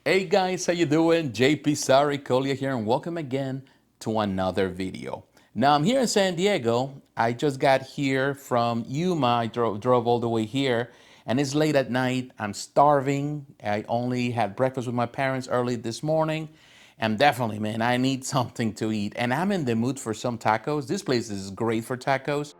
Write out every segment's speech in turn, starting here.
Hey guys, how you doing? jpsarrireviews here, and welcome again to another video. Now I'm here in San Diego. I just got here from Yuma. I drove all the way here, and it's late at night. I'm starving. I only had breakfast with my parents early this morning, and definitely, man, I need something to eat. And I'm in the mood for some tacos. This place is great for tacos.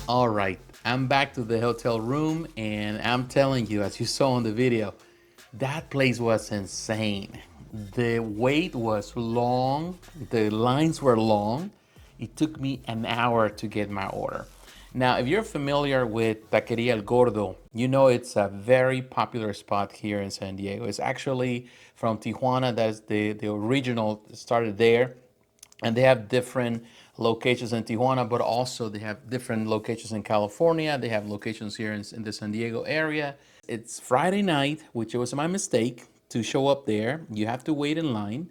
All right, I'm back to the hotel room, and I'm telling you, as you saw in the video, that place was insane. The wait was long, the lines were long. It took me an hour to get my order. Now, if you're familiar with Taqueria El Gordo, you know it's a very popular spot here in San Diego. It's actually from Tijuana. That's the original started there, and they have different locations in Tijuana, but also they have different locations in California. They have locations here in the San Diego area. It's Friday night, which was my mistake to show up there. You have to wait in line.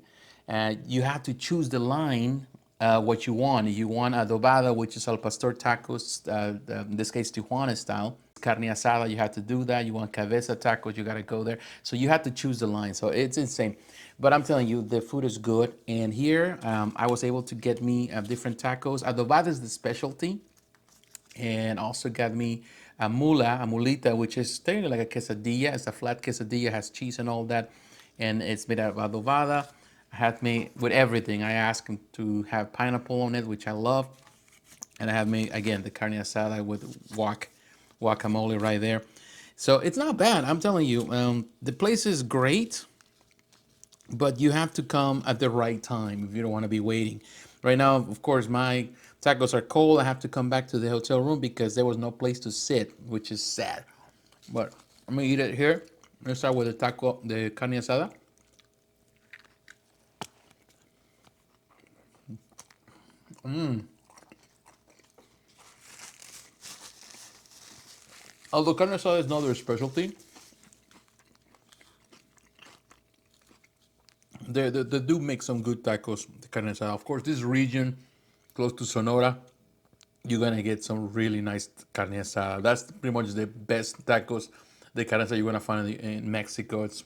You have to choose the line what you want. You want adobada, which is al pastor tacos, in this case Tijuana style. Carne asada, you have to do that. You want cabeza tacos, you gotta go there. So you have to choose the line. So it's insane. But I'm telling you, the food is good. And here, I was able to get me different tacos. Adobada is the specialty. And also got me a mulita, which is technically like a quesadilla. It's a flat quesadilla, has cheese and all that. And it's made out of adobada. I had me with everything. I asked him to have pineapple on it, which I love. And I have made, again, the carne asada with guacamole right there. So it's not bad. I'm telling you, the place is great, but you have to come at the right time if you don't want to be waiting. Right now, of course, my tacos are cold. I have to come back to the hotel room because there was no place to sit, which is sad. But I'm gonna eat it here. Let's start with the carne asada. Although carne asada is not their specialty, they do make some good tacos, the carne asada. Of course, this region, close to Sonora, you're gonna get some really nice carne asada. That's pretty much the best tacos, the carne asada you're gonna find in Mexico. It's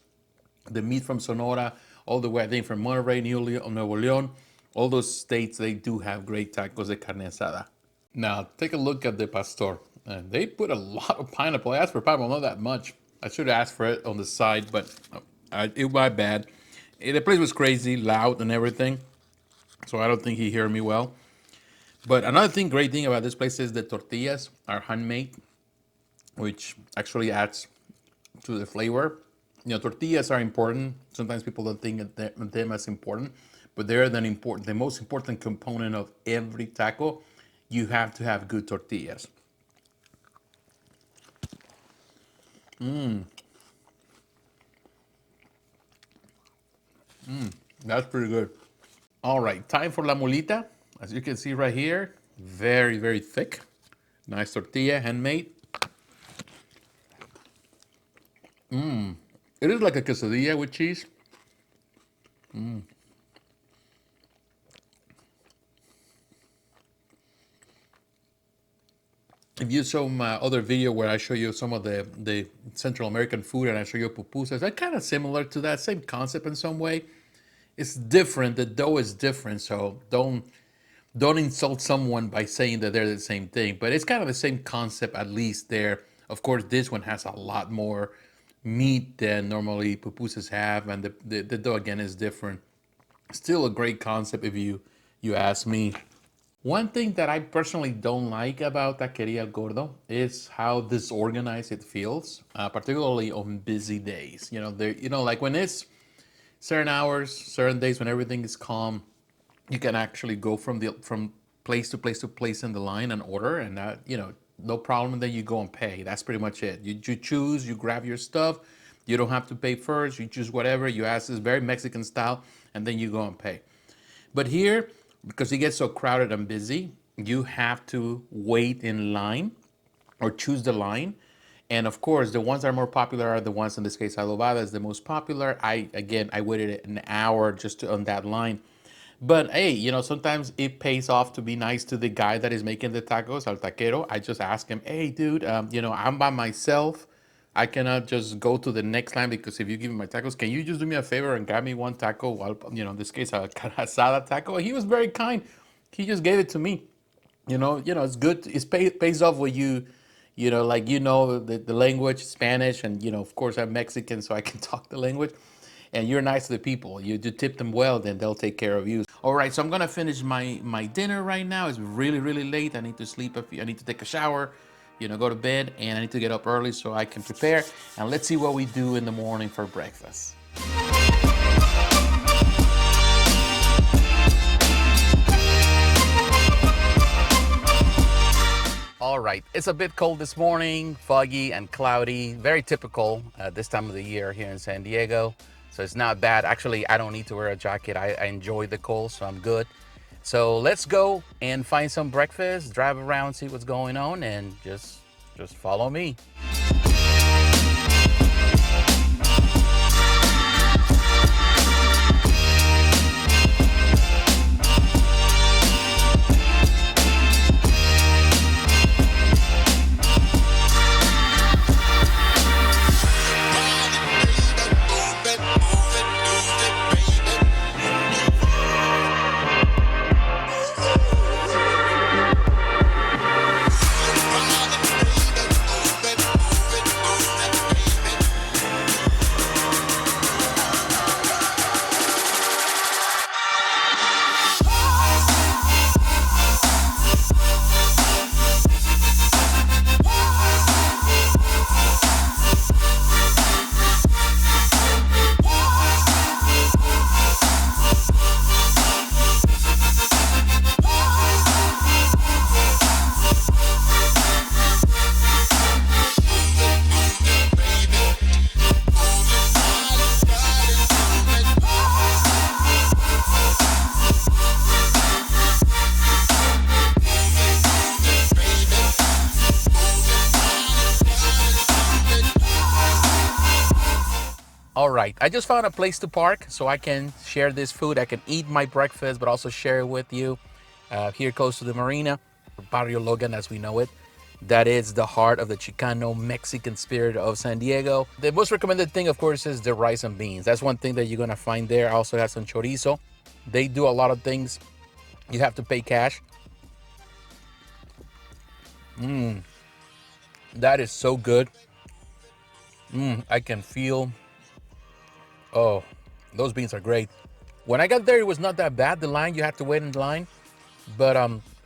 the meat from Sonora, all the way, I think, from Monterrey, Nuevo León, all those states, they do have great tacos de carne asada. Now, take a look at the pastor. They put a lot of pineapple. I asked for pineapple, not that much. I should have asked for it on the side, but it was my bad. The place was crazy, loud, and everything, so I don't think he heard me well. But another great thing about this place is the tortillas are handmade, which actually adds to the flavor. You know, tortillas are important. Sometimes people don't think of them as important, but they're the most important component of every taco. You have to have good tortillas. That's pretty good. All right, time for la mulita. As you can see right here, very, very thick. Nice tortilla, handmade. It is like a quesadilla with cheese. If you saw my other video where I show you some of the Central American food and I show you pupusas, they're kind of similar to that, same concept in some way. It's different, the dough is different, so don't insult someone by saying that they're the same thing, but it's kind of the same concept, at least there. Of course, this one has a lot more meat than normally pupusas have, and the dough again is different. Still a great concept if you ask me. One thing that I personally don't like about Taqueria El Gordo is how disorganized it feels, particularly on busy days. Like when it's certain hours, certain days when everything is calm, you can actually go from place to place to place in the line and order, and that no problem. And then you go and pay. That's pretty much it. You choose, you grab your stuff. You don't have to pay first. You choose whatever you ask. It's very Mexican style, and then you go and pay. But here, because it gets so crowded and busy, you have to wait in line or choose the line. And of course, the ones that are more popular are the ones, in this case, adobada is the most popular. I waited an hour just on that line. But hey, sometimes it pays off to be nice to the guy that is making the tacos, al taquero. I just ask him, hey, dude, I'm by myself. I cannot just go to the next line because if you give me my tacos, can you just do me a favor and grab me one taco? While, in this case, a asada taco. He was very kind. He just gave it to me. It's good. Pays off when like the language, Spanish, and of course I'm Mexican, so I can talk the language. And you're nice to the people. You do tip them well, then they'll take care of you. All right, so I'm gonna finish my dinner right now. It's really really late. I need to sleep. I need to take a shower, go to bed, and I need to get up early so I can prepare. And let's see what we do in the morning for breakfast. All right, it's a bit cold this morning, foggy and cloudy, very typical this time of the year here in San Diego. So it's not bad. Actually, I don't need to wear a jacket. I enjoy the cold, so I'm good. So let's go and find some breakfast, drive around, see what's going on, and just follow me. All right, I just found a place to park so I can share this food. I can eat my breakfast, but also share it with you. Here close to the marina, Barrio Logan as we know it. That is the heart of the Chicano Mexican spirit of San Diego. The most recommended thing, of course, is the rice and beans. That's one thing that you're gonna find there. I also have some chorizo. They do a lot of things. You have to pay cash. That is so good. I can feel. Oh, those beans are great. When I got there, it was not that bad. The line, you had to wait in line. But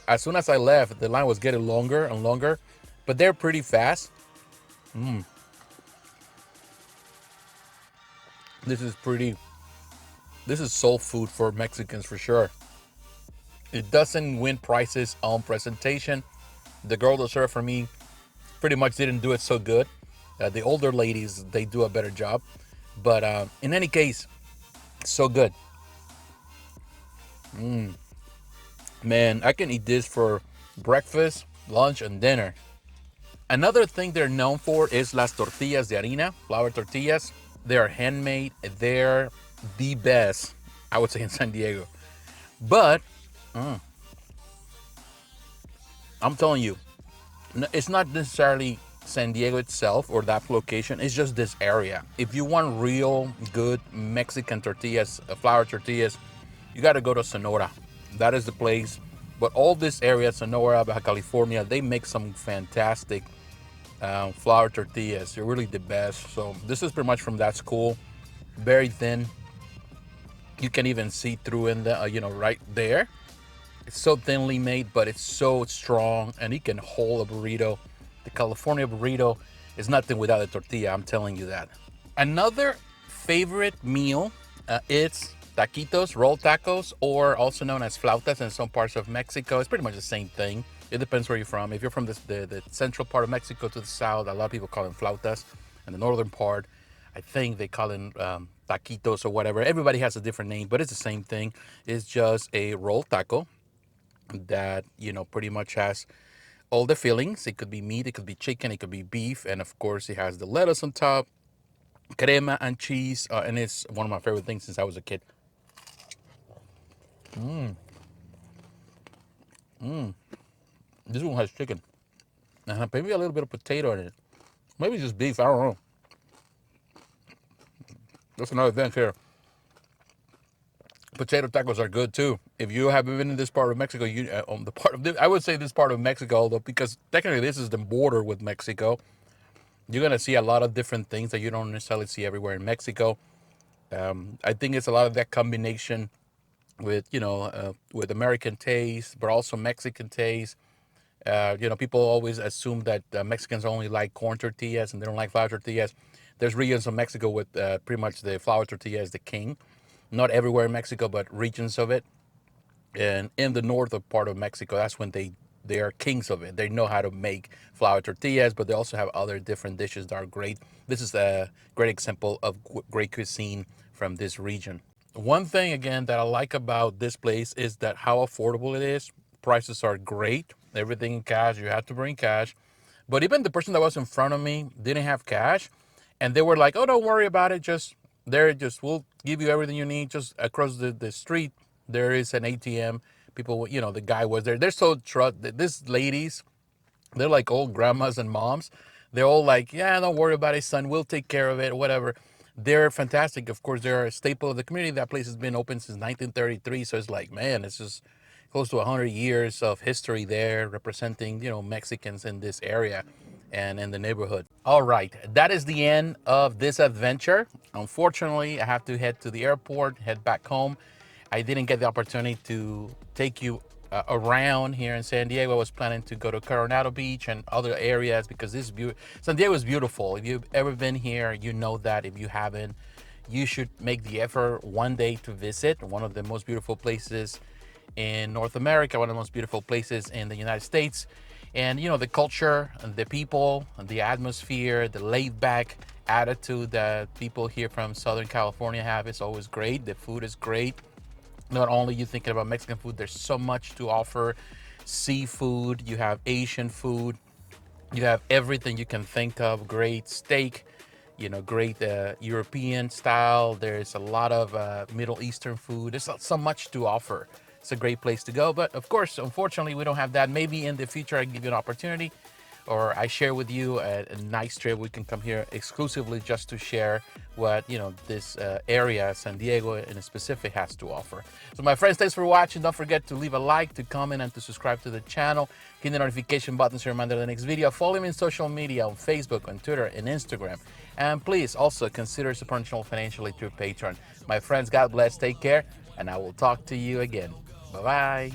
as soon as I left, the line was getting longer and longer. But they're pretty fast. This is soul food for Mexicans for sure. It doesn't win prizes on presentation. The girl that served for me pretty much didn't do it so good. The older ladies, they do a better job. But in any case, so good. Man, I can eat this for breakfast, lunch, and dinner. Another thing they're known for is las tortillas de harina, flour tortillas. They are handmade. They're the best, I would say, in San Diego. But I'm telling you, it's not necessarily San Diego itself or that location. It's just this area. If you want real good Mexican tortillas, flour tortillas, you got to go to Sonora. That is the place. But all this area, Sonora, Baja California, they make some fantastic flour tortillas. They're really the best. So this is pretty much from that school. Very thin. You can even see through in the, right there. It's so thinly made, but it's so strong, and it can hold a burrito. The California burrito is nothing without a tortilla, I'm telling you that. Another favorite meal, it's taquitos, rolled tacos, or also known as flautas in some parts of Mexico. It's pretty much the same thing. It depends where you're from. If you're from the central part of Mexico to the south, a lot of people call them flautas. And the northern part, I think they call them taquitos or whatever. Everybody has a different name, but it's the same thing. It's just a rolled taco that, you know, pretty much has all the fillings. It could be meat, it could be chicken, it could be beef, and of course it has the lettuce on top, crema and cheese, and it's one of my favorite things since I was a kid. This one has chicken. Maybe a little bit of potato in it. Maybe just beef, I don't know. That's another thing here. Potato tacos are good too. If you haven't been in this part of Mexico, I would say this part of Mexico, although because technically this is the border with Mexico, you're gonna see a lot of different things that you don't necessarily see everywhere in Mexico. I think it's a lot of that combination with with American taste, but also Mexican taste. People always assume that Mexicans only like corn tortillas and they don't like flour tortillas. There's regions of Mexico with pretty much the flour tortilla is the king. Not everywhere in Mexico, but regions of it. And in the northern part of Mexico, that's when they are kings of it. They know how to make flour tortillas, but they also have other different dishes that are great. This is a great example of great cuisine from this region. One thing, again, that I like about this place is that how affordable it is. Prices are great. Everything in cash. You have to bring cash. But even the person that was in front of me didn't have cash. And they were like, oh, don't worry about it. We'll give you everything you need. Just across the street, there is an ATM. People, the guy was there. They're so these ladies, they're like old grandmas and moms. They're all like, yeah, don't worry about it, son. We'll take care of it, whatever. They're fantastic. Of course, they're a staple of the community. That place has been open since 1933. So it's like, man, it's just close to 100 years of history there representing, Mexicans in this area and in the neighborhood. All right, that is the end of this adventure. Unfortunately, I have to head to the airport, head back home. I didn't get the opportunity to take you around here in San Diego. I was planning to go to Coronado Beach and other areas because San Diego is beautiful. If you've ever been here, you know that. If you haven't, you should make the effort one day to visit. One of the most beautiful places in North America, one of the most beautiful places in the United States. And the culture and the people and the atmosphere, the laid back attitude that people here from Southern California have is always great. The food is great. Not only you thinking about Mexican food, there's so much to offer. Seafood, you have Asian food, you have everything you can think of. Great steak, great European style. There's a lot of Middle Eastern food. There's so much to offer. It's a great place to go. But of course, unfortunately, we don't have that. Maybe in the future, I can give you an opportunity, or I share with you a nice trip. We can come here exclusively just to share what, this area, San Diego in specific, has to offer. So my friends, thanks for watching. Don't forget to leave a like, to comment, and to subscribe to the channel. Hit the notification button to remind you of the next video. Follow me on social media, on Facebook, on Twitter, and Instagram. And please also consider supporting the channel financially through Patreon. My friends, God bless, take care, and I will talk to you again. Bye-bye.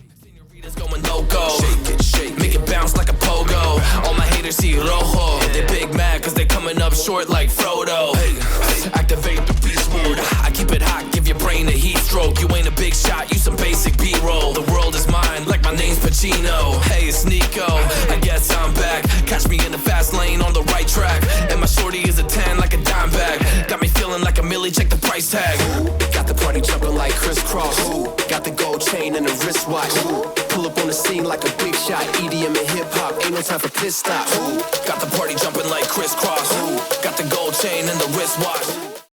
Going loco, shake, make it bounce like a pogo. All my haters see rojo. They big mad cause they coming up short like Frodo. Hey, activate the beast mode. I keep it hot, give your brain a heat stroke. You ain't a big shot, you some basic B-roll. The world is mine, like my name's Pacino. Hey, it's Nico, I guess I'm back. Catch me in the fast lane on the right track. And my shorty is a 10 like a dime bag. Got me feeling like a millie, check the price tag. Got the party jumping like crisscross. Got the gold chain and the wristwatch. Pull up on the scene like a big shot. EDM and hip hop, ain't no time for piss stop. Got the party jumping like crisscross.